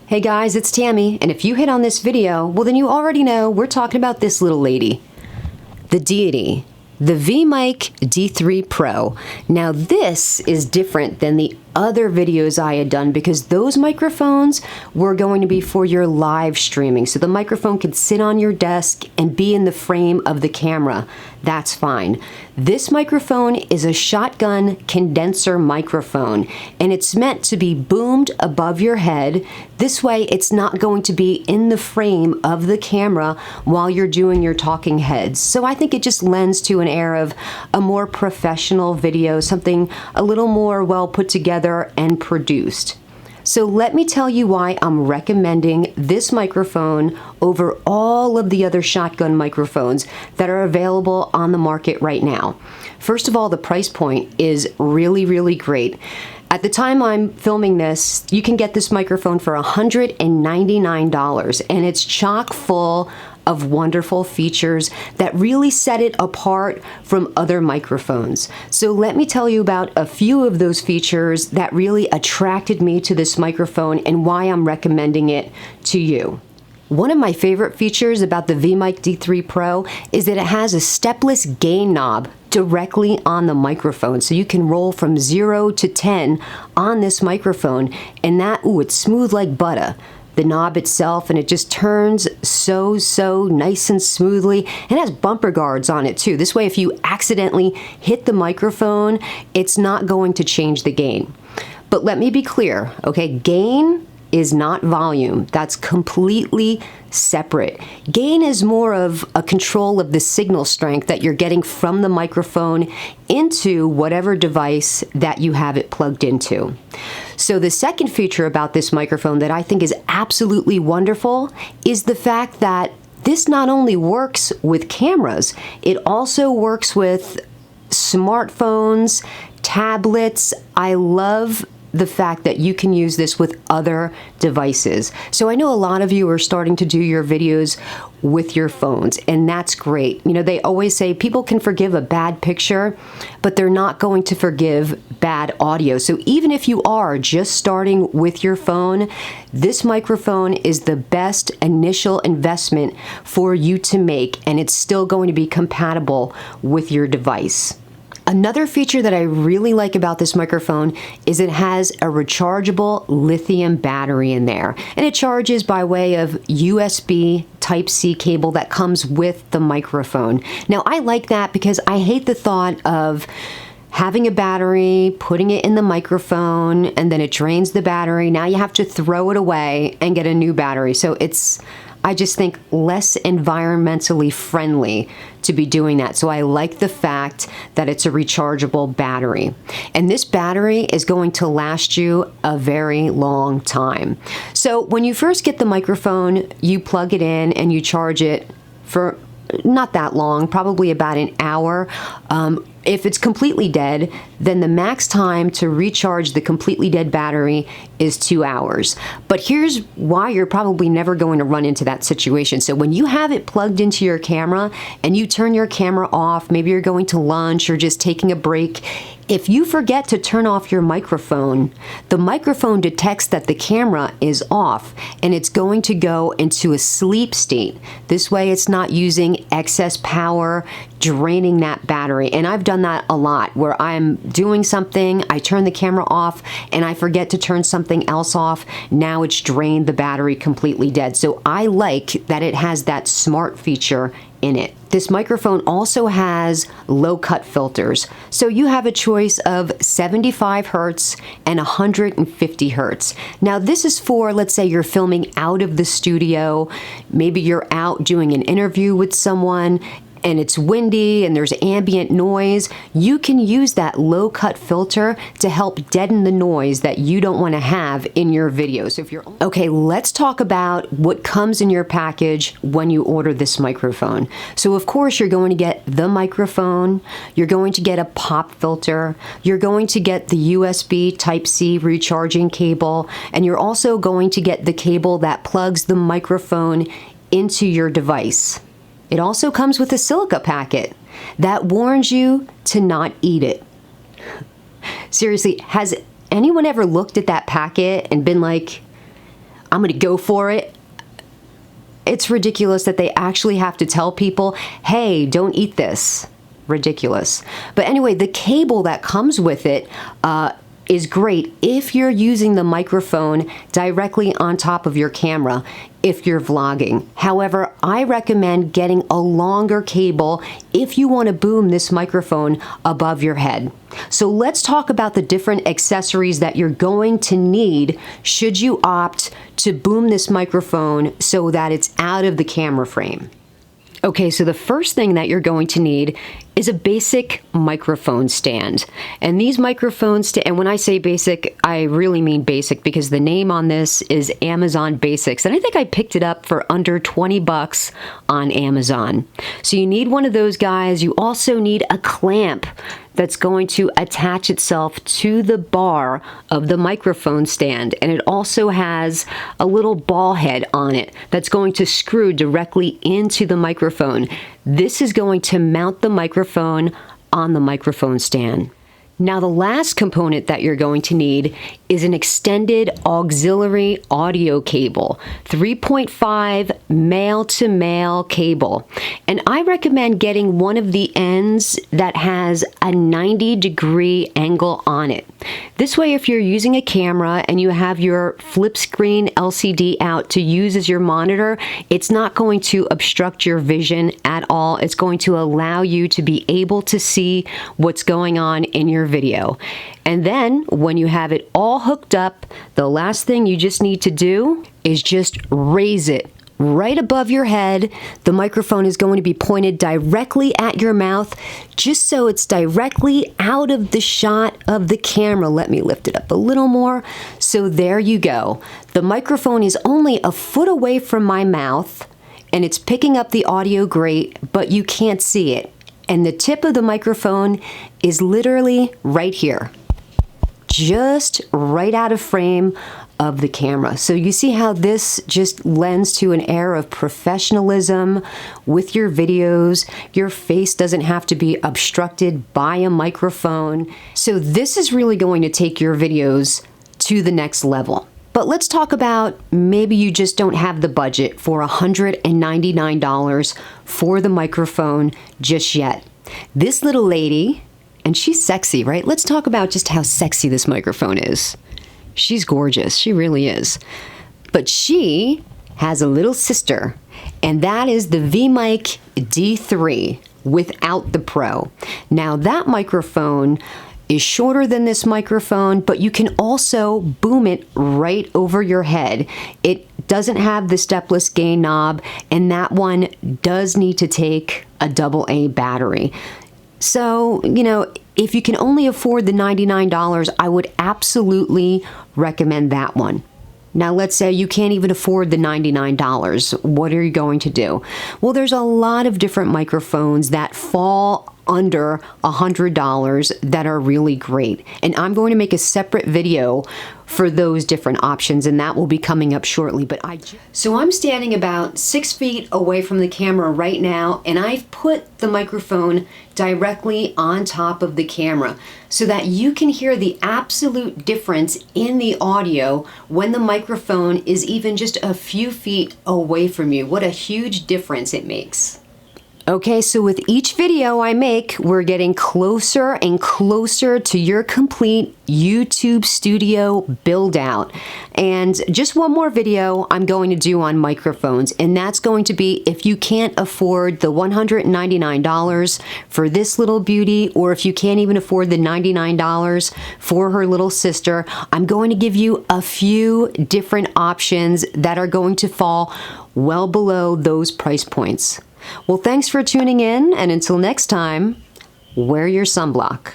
Hey guys, it's Tammy, and if you hit on this video, well then you already know we're talking about this little lady, the Deity, the VMic D3 Pro. Now this is different than the other videos I had done because those microphones were going to be for your live streaming. So the microphone could sit on your desk and be in the frame of the camera. That's fine. This microphone is a shotgun condenser microphone, and it's meant to be boomed above your head. This way it's not going to be in the frame of the camera while you're doing your talking heads. So I think it just lends to an air of a more professional video, something a little more well put together and produced. So let me tell you why I'm recommending this microphone over all of the other shotgun microphones that are available on the market right now. First of all, the price point is really great. At the time I'm filming this, you can get this microphone for $199, and it's chock full of wonderful features that really set it apart from other microphones. So let me tell you about a few of those features that really attracted me to this microphone and why I'm recommending it to you. One of my favorite features about the VMic D3 Pro is that it has a stepless gain knob directly on the microphone. So you can roll from 0 to 10 on this microphone, and that, ooh, it's smooth like butter. The knob itself, and it just turns so nice and smoothly. It has bumper guards on it too. This way if you accidentally hit the microphone, it's not going to change the gain. But let me be clear, okay? Gain is not volume. That's completely separate. Gain is more of a control of the signal strength that you're getting from the microphone into whatever device that you have it plugged into. So the second feature about this microphone that I think is absolutely wonderful is the fact that this not only works with cameras, it also works with smartphones, tablets. I love the fact that you can use this with other devices. So I know a lot of you are starting to do your videos with your phones, and that's great. You know, they always say people can forgive a bad picture, but they're not going to forgive bad audio. So even if you are just starting with your phone, this microphone is the best initial investment for you to make, and it's still going to be compatible with your device. Another feature that I really like about this microphone is it has a rechargeable lithium battery in there, and it charges by way of USB Type-C cable that comes with the microphone. Now I like that because I hate the thought of having a battery, putting it in the microphone, and then it drains the battery. Now you have to throw it away and get a new battery. So it's, I just think, less environmentally friendly to be doing that. So I like the fact that it's a rechargeable battery. And this battery is going to last you a very long time. So when you first get the microphone, you plug it in and you charge it for not that long, probably about an hour. If it's completely dead, then the max time to recharge the completely dead battery is 2 hours. But here's why you're probably never going to run into that situation. So when you have it plugged into your camera and you turn your camera off, maybe you're going to lunch or just taking a break, if you forget to turn off your microphone, the microphone detects that the camera is off and it's going to go into a sleep state. This way it's not using excess power, draining that battery. And I've done that a lot where I'm doing something, I turn the camera off and I forget to turn something else off. Now it's drained the battery completely dead. So I like that it has that smart feature in it. This microphone also has low cut filters. So you have a choice of 75 Hertz and 150 Hertz. Now this is for, let's say you're filming out of the studio, maybe you're out doing an interview with someone and it's windy and there's ambient noise. You can use that low cut filter to help deaden the noise that you don't want to have in your video. So if you're okay, let's talk about what comes in your package when you order this microphone. So of course you're going to get the microphone, you're going to get a pop filter, you're going to get the USB Type-C recharging cable, and you're also going to get the cable that plugs the microphone into your device. It also comes with a silica packet that warns you to not eat it. Seriously, has anyone ever looked at that packet and been like, I'm gonna go for it. It's ridiculous that they actually have to tell people, hey, don't eat this. Ridiculous. But anyway, the cable that comes with it is great if you're using the microphone directly on top of your camera if you're vlogging. However, I recommend getting a longer cable if you want to boom this microphone above your head. So let's talk about the different accessories that you're going to need should you opt to boom this microphone so that it's out of the camera frame. Okay, so the first thing that you're going to need is a basic microphone stand. And these microphones, and when I say basic, I really mean basic because the name on this is Amazon Basics. And I think I picked it up for under 20 bucks on Amazon. So you need one of those guys. You also need a clamp that's going to attach itself to the bar of the microphone stand. And it also has a little ball head on it that's going to screw directly into the microphone. This is going to mount the microphone on the microphone stand. Now, the last component that you're going to need is an extended auxiliary audio cable, 3.5 male-to-male cable. And I recommend getting one of the ends that has a 90-degree angle on it. This way, if you're using a camera and you have your flip screen LCD out to use as your monitor, it's not going to obstruct your vision at all. It's going to allow you to be able to see what's going on in your video. And then when you have it all hooked up, the last thing you just need to do is just raise it right above your head. The microphone is going to be pointed directly at your mouth, just so it's directly out of the shot of the camera. Let me lift it up a little more. So there you go. The microphone is only a foot away from my mouth, and it's picking up the audio great, but you can't see it. And the tip of the microphone is literally right here, just right out of frame of the camera. So you see how this just lends to an air of professionalism with your videos. Your face doesn't have to be obstructed by a microphone. So this is really going to take your videos to the next level. But let's talk about maybe you just don't have the budget for $199 for the microphone just yet. This little lady, and she's sexy, right? Let's talk about just how sexy this microphone is. She's gorgeous. She really is. But she has a little sister, and that is the VMic D3 without the Pro. Now that microphone is shorter than this microphone, but you can also boom it right over your head. It doesn't have the stepless gain knob, and that one does need to take a AA battery. So, you know, if you can only afford the $99, I would absolutely recommend that one. Now, let's say you can't even afford the $99. What are you going to do? Well, there's a lot of different microphones that fall under $100 that are really great. And I'm going to make a separate video for those different options, and that will be coming up shortly. So I'm standing about 6 feet away from the camera right now, and I've put the microphone directly on top of the camera so that you can hear the absolute difference in the audio when the microphone is even just a few feet away from you. What a huge difference it makes. Okay, so with each video I make, we're getting closer and closer to your complete YouTube studio build out. And just one more video I'm going to do on microphones, and that's going to be if you can't afford the $199 for this little beauty, or if you can't even afford the $99 for her little sister, I'm going to give you a few different options that are going to fall well below those price points. Well, thanks for tuning in, and until next time, wear your sunblock.